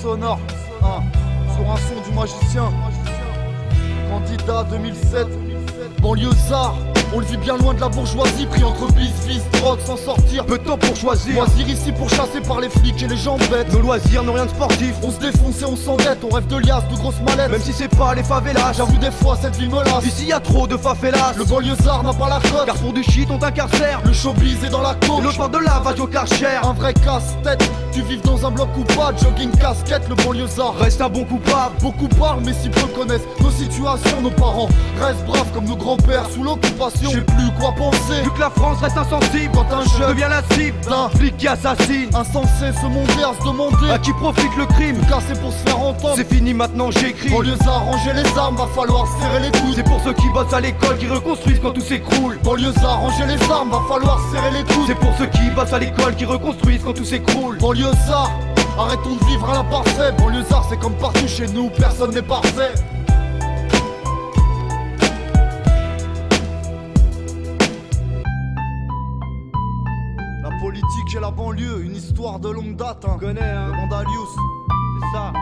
sonore, hein, sur un son du magicien. Candidat 2007, banlieusard. On le vit bien loin de la bourgeoisie, pris entre vice, drogue, sans sortir. Peu de temps pour choisir. Loisir ici pour chasser par les flics et les gens bêtes. Nos loisirs n'ont rien de sportif. On se défonce et on s'endette, on rêve de liasses, de grosses mallettes. Même si c'est pas les favelas. J'avoue des fois cette vie me lasse. Ici y a trop de favelas. Le banlieusard n'a pas la cote, Car pour du shit on t'incarcère. le showbiz est dans la Et côte. l'autre part de lavage au karcher. Un vrai casse-tête, tu vives dans un bloc ou pas, jogging casquette, le banlieusard. Reste un bon coupable. Beaucoup parlent mais si peu connaissent nos situations, nos parents restent braves comme nos grands-pères sous l'occupation. Je sais plus quoi penser Vu que la France reste insensible quand un jeune devient la cible d'un flic qui assassine. insensé se monter à se demander À qui profite le crime? car c'est pour se faire entendre. C'est fini maintenant j'écris. Banlieusard, ranger les armes, va falloir serrer les coudes. C'est pour ceux qui bossent à l'école qui reconstruisent quand tout s'écroule. Banlieusard, ranger les armes, va falloir serrer les coudes. C'est pour ceux qui bossent à l'école qui reconstruisent quand tout s'écroule. Banlieusard, arrêtons de vivre à l'imparfait. Banlieusard, c'est comme partout chez nous, personne n'est parfait. La politique et la banlieue, une histoire de longue date, hein. Tu connais hein? Demande à Lius. C'est ça.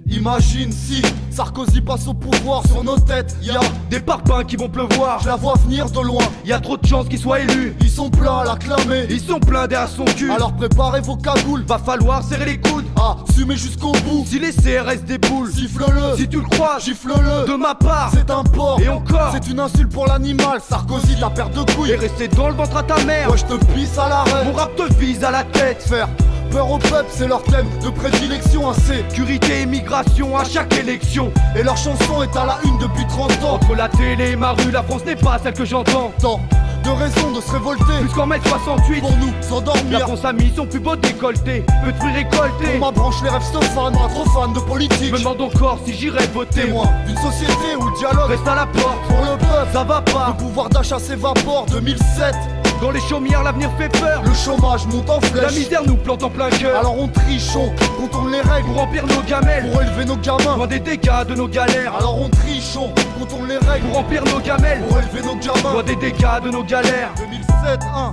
Imagine si Sarkozy passe au pouvoir, sur nos têtes y'a Des parpaings qui vont pleuvoir. je la vois venir de loin. Y a trop de chances qu'il soit élu. Ils sont pleins à l'acclamer. Ils sont pleins derrière son cul. Alors préparez vos cagoules. Va falloir serrer les coudes. Assumer jusqu'au bout. Si les CRS déboulent, Siffle-le, si tu le crois, gifle-le. de ma part, C'est un porc. et encore, C'est une insulte pour l'animal. Sarkozy, ta paire de couilles. et rester dans le ventre à ta mère. Moi je te pisse à l'arrêt. Mon rap te vise à la tête. Faire peur au peuple, c'est leur thème de prédilection. Sécurité et immigration à chaque élection. Et leur chanson est à la une depuis 30 ans. Entre la télé et ma rue, la France n'est pas celle que j'entends. Tant de raisons de se révolter. Plus qu'en mai 68, Pour nous la s'endormir. France a mis son plus beau décolleté. Peu de fruits récoltés. Pour ma branche, les rêves se fanent. Pas trop fan de Je politique. me demande encore si j'irai voter. Témoin d'une société où le dialogue Reste à la porte, pour le peuple. ça va pas. Le pouvoir d'achat s'évapore. 2007, Dans les chaumières, l'avenir fait peur. le chômage monte en La flèche. misère nous plante en plein cœur. Alors on triche, on contourne les règles Pour remplir nos gamelles, pour élever nos gamins. loin des dégâts de nos galères. Alors on triche, on contourne les règles Pour remplir nos gamelles, pour élever nos gamins. loin des dégâts de nos galères. 2007, 1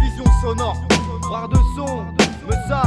Vision sonore. Barre de son, me ça.